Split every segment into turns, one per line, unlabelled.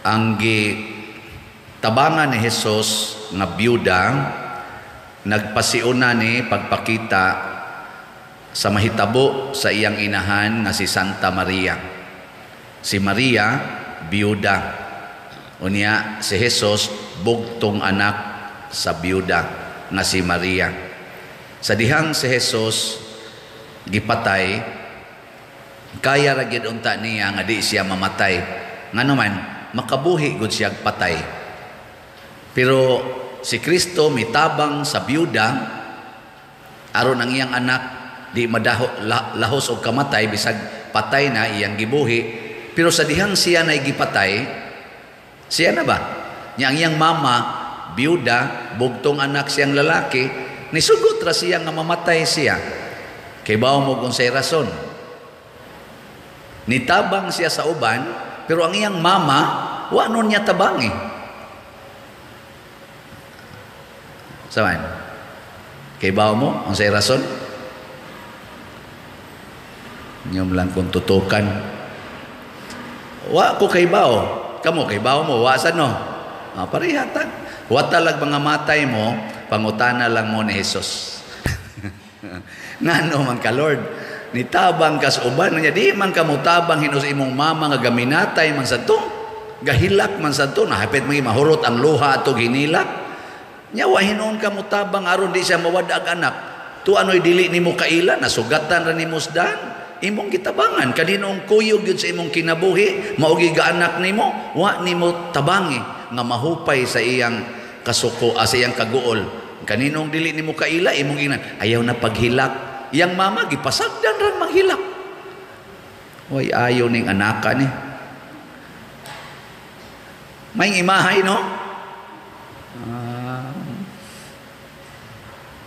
ang tabangan ni Jesus nga byuda nagpasiuna ni pagpakita sa mahitabo sa iyang inahan nga si Santa Maria. Si Maria byuda, unya si Jesus bugtong anak sa byuda nga si Maria. Sa dihang si Jesus gipatay, kaya ra gyud unta niya nga di siya mamatay, nganuman makabuhi gud siya patay. Pero si Kristo mitabang sa byuda aron ang iyang anak di lahos og kamatay, bisag patay na iyang gibuhi. Pero sa dihang siya na gipatay, siya na ba? Nya ang iyang mama byuda, bugtong anak siyang lalaki, nisugot ra siya nga mamatay siya. Kay bawo mo kung say rason. Nitabang siya sa uban, pero ang iyang mama wa nun niya tabangi. Saman? Kay bawo mo kung say rason. Nyom lang kung tutukan. Wa ko kay bawo. Kamo kay bawo mo, wa sa no? Parihatan. Wa talag mga matay mo, pangutana lang mo ni Jesus. Ngano man ka, Lord? Nitabang ka sa uban niya, di man ka mutabang hinus imong mama nga gaminatay man sa to. Gahilak man sa to, nahapit mo mahurot ang luha ato ginilak. Nya wa hinuon ka mutabang aron di siya mawadag anak. Tu ano'y dili nimo kaila, nasugatan ra nimo sdan. Imong gitabangan kaninong kuyog yun sa imong kinabuhi, maugi ga anak nimo, wa nimo tabangi nga mahupay sa iyang kasuko, sa iyang kaguol. Kaninong dili nimo kaila, imong inan ayaw na paghilak. Iyang mama gipasagdan ra manghilak. Oy, ayaw ning anaka ni. May imahay no?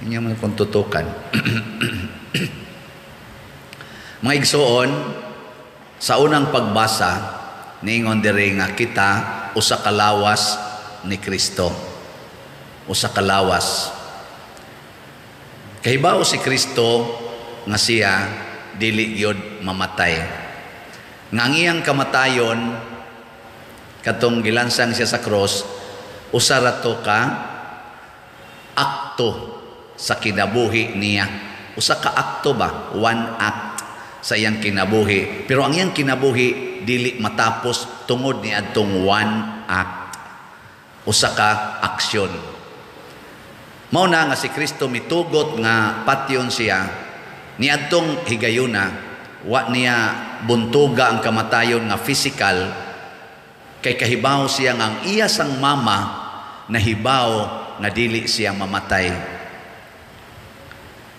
Inya man kung tutukan. Mga igsoon, sa unang pagbasa, niingon diri nga kita usa ka lawas ni Kristo. Usa ka lawas. Kahibaw si Kristo nga siya dili gyud mamatay. Nga ang iyang kamatayon katong gilansang siya sa cross, usa ra to ka akto sa kinabuhi niya. Usa ka akto ba? One act sa iyang kinabuhi. Pero ang iyang kinabuhi dili matapos tungod ni adtong one act. Usa ka aksyon. Mao na nga si Kristo mitugot nga patyon siya ni adtong higayuna, wa niya buntuga ang kamatayon nga physical, kay kahibaw siya nga ang iya sang mama nahibaw nga dili siya mamatay.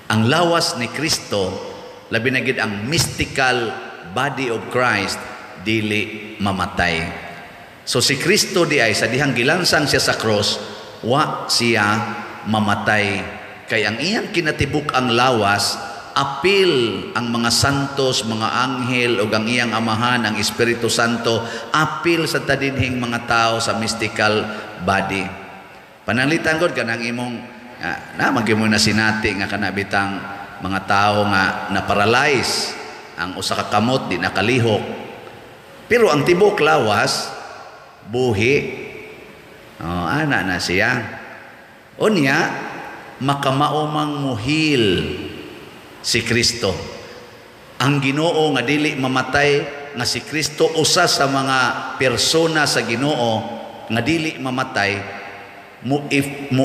Ang lawas ni Kristo, labi na gid ang mystical body of Christ, dili mamatay. So si Kristo di ay sa dihang gilansang siya sa cross, wa siya mamatay. Kay ang iyang kinatibuk ang lawas, apil ang mga santos, mga anghel o ang iyang amahan, ang Espiritu Santo, apil sa tadinhing mga tao sa mystical body. Pananglitan ko kanang imong magimo na sinati nga kanabitang mga tao nga na-paralyze, ang usa ka kamot di nakalihok. Pero ang tibok lawas, buhi. Ana na siya. Unya, makamaumang muhil si Kristo. Ang Ginoo nga dili mamatay, nga si Kristo usa sa mga persona sa Ginoo nga dili mamatay, mo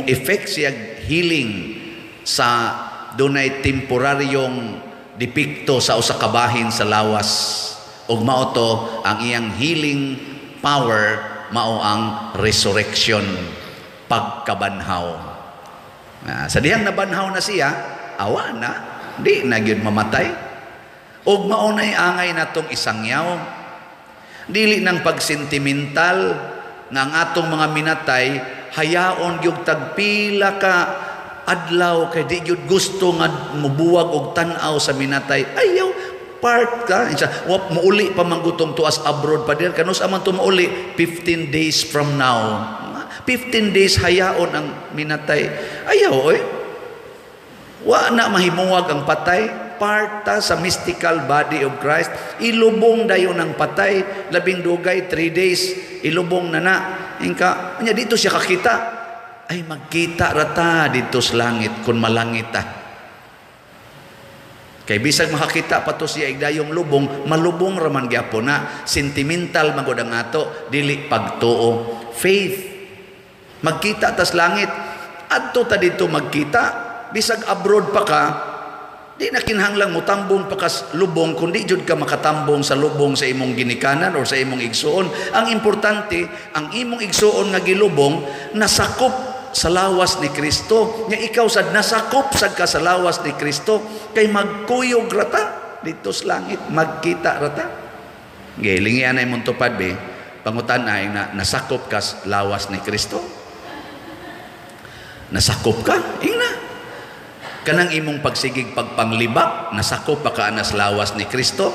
effect siya healing sa dunay temporaryong depikto sa usa ka bahin sa lawas. Ug mao to ang iyang healing power, mao ang resurrection, pagkabanhaw. Sa dihang nabanhaw na siya, awa na, di na gyud mamatay. Ug mao nay angay natong isangyaw. Dili nang pagsentimental nga ang atong mga minatay hayaon gyud tagpila ka adlaw kay di gyud gusto nga mubuwag og tan-aw sa minatay. Ayaw part ka wa muuli pa manggutong tuas abroad pa dir kanus aman to muuli 15 days from now. 15 days hayaon ang minatay. Ayaw oy. Wa na mahimuwag ang patay. part ta sa mystical body of Christ. Ilubong dayon ng patay, labing dugay, 3 days, ilubong na na. Ingka, nya dito siya kakita. Ay, magkita rata dito sa langit, kung malangit ta. Kay bisag makakita pa to siya igdayong lubong, malubong raman gyapon na, sentimental magud ang ato, dili pagtuo. Faith. Magkita tas langit. Adto ta dito magkita, bisag abroad pa ka, di na kinahanglang mo tambong pa ka lubong, kundi jud ka makatambong sa lubong sa imong ginikanan o sa imong igsuon. Ang importante, ang imong igsuon nga gilubong, nasakop sa lawas ni Kristo. Nya ikaw sad nasakop sad ka sa lawas ni Kristo, kay magkuyog rata dito sa langit, magkita rata. Gilingi anay mong tupad be, pangutan ay na nasakop ka sa lawas ni Kristo. Nasakop ka, ingna. Kanang imong pagsigig pagpanglibak, nasakop pa ka anas lawas ni Kristo.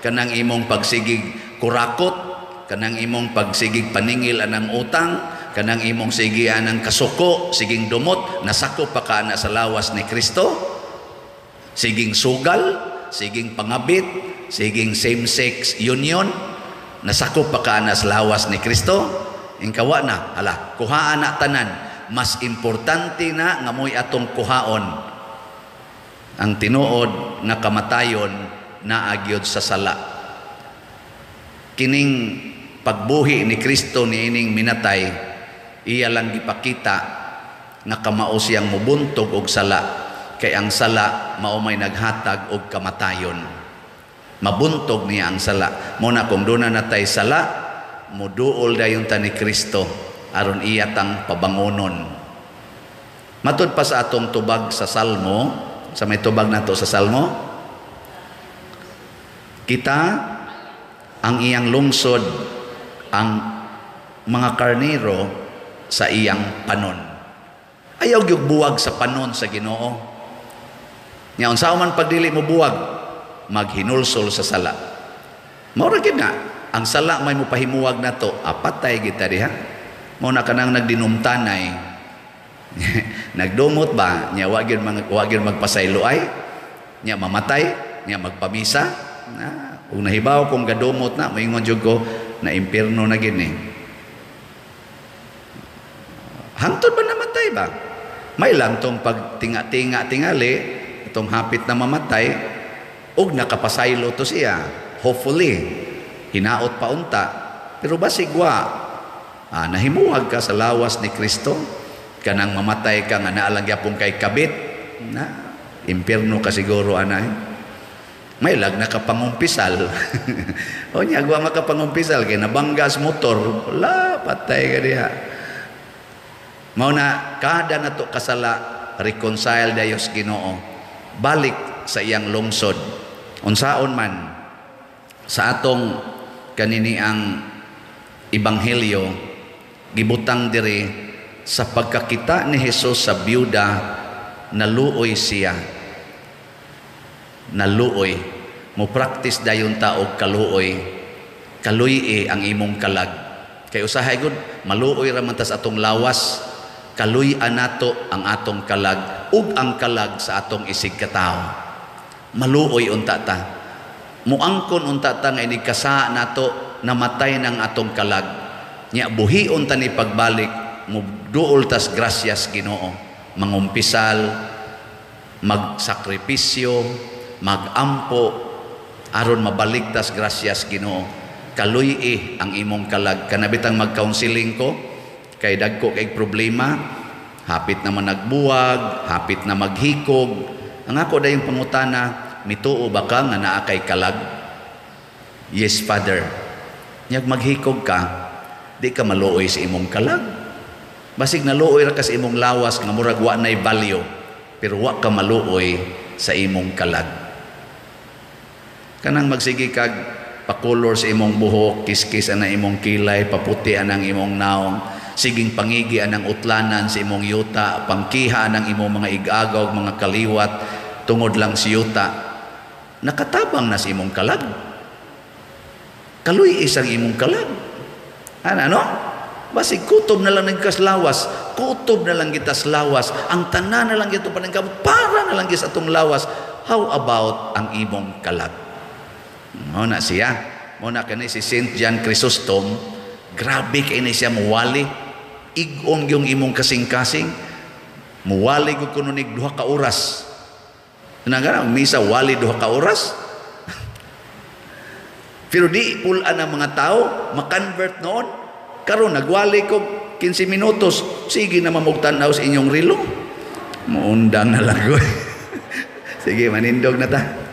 Kanang imong pagsigig kurakot, kanang imong pagsigig paningil anang utang, kanang imong sigian ng kasuko, siging dumot, nasakop pa ka na sa lawas ni Kristo. Siging sugal, siging pangabit, siging same-sex union, nasakop pa ka na sa lawas ni Kristo. Ingkawa na, hala, kuhaan na tanan. Mas importante na nga mo'y atong kuhaon ang tinuod nga kamatayon na agyod sa sala. Kining pagbuhi ni Kristo ni ining minatay, iya lang gipakita nga kamao siyang mubuntog og sala, kay ang sala mao may naghatag og kamatayon. Mabuntog niya ang sala. Muna kung doon na natay sala, muduol dayon ta ni Kristo aron iya tang pabangonon. Matud pa sa atong tubag sa Salmo, sa may tubag nato sa Salmo, kita ang iyang lungsod, ang mga karnero sa iyang panon. Ayaw gyud buwag sa panon sa Ginoo. Nya unsa man pagdili mo buwag, maghinulsol sa sala. Mao ra gyud nga ang sala may mopahimuwag nato, apatay kita diha. Mao na kanang nagdinumtanay. Nagdumot ba nya wa gyud magpasayloay, nya mamatay, nya magpamisa. Kung nahibaw kung gadumot na, moingon jud ko na impierno na gini. Hangtod ba namatay ba? May lang tong pagtinga-tinga tingali, itong hapit na mamatay, og nakapasaylo to siya. Hopefully, hinaot pa unta. Pero basig nahimuhag ka sa lawas ni Kristo, kanang mamatay ka nga naalang yapong kay kabit, na impierno ka siguro anay. May lag nakapangumpisal. O niya, gwa makapangumpisal, kaya nabanggas motor, wala, patay ka diha. Mao na, kada na to kasala, reconcile dayos Ginoo, balik sa iyang lungsod. Unsaon man, sa atong kanini ang Ebanghelyo, gibutang diri sa pagkakita ni Jesus sa byuda, naluoy siya. Naluoy. Mo practice dayon ta og kaluoy. Kaluy ang imong kalag. Kay usahay gud maluoy ra man ta sa atong lawas, kaluy-an nato ang atong kalag ug ang kalag sa atong isig katao. Maluoy unta ta. Muangkon unta ta nga inig kasa nato namatay ng atong kalag. Nya buhion ta ni pagbalik, muduol tas gracias Ginoo. Mangumpisal, magsakripisyo, magampo aron mabaligtas gracias Ginoo. Kaluy ang imong kalag. Kanabitang mag-counseling ko kay dagko kay problema, hapit na managbuwag, hapit na maghikog. Ang ako dayong pangutana, mituo ba ka nga naa kay kalag? Yes, Father. Nyag maghikog ka, di ka maluoy sa imong kalag. Basig naluoy ra ka sa imong lawas nga murag wa nay value, pero wa ka maluoy sa imong kalag. Kanang magsige kag pakulor sa imong buhok, kiskis anang imong kilay, paputi anang imong naong, siging pangigi anang utlanan sa imong yuta, pangkiha anang imong mga igagaw, mga kaliwat, tungod lang si yuta, nakatabang na sa imong kalag. Kaluy isang imong kalag. Ano? Basig kutob na lang nagkaslawas, kutob na lang kita lawas, ang tanan na lang ito paningkamot, para na lang sa atong lawas, how about ang imong kalat? Muna siya. Muna kani si Saint John Chrysostom, grabe kay ni siya muwali. Igong yung imong kasing-kasing. Muwali ko kuno nig 2 ka oras. Nagana ang misa wali 2 ka oras. Pero di pulaan ang mga tao makonvert noon. Karon nagwali ko 15 minutos. Sige na mamugtanaw sa inyong rilo. Muundang na lang ko. Sige, manindog na ta.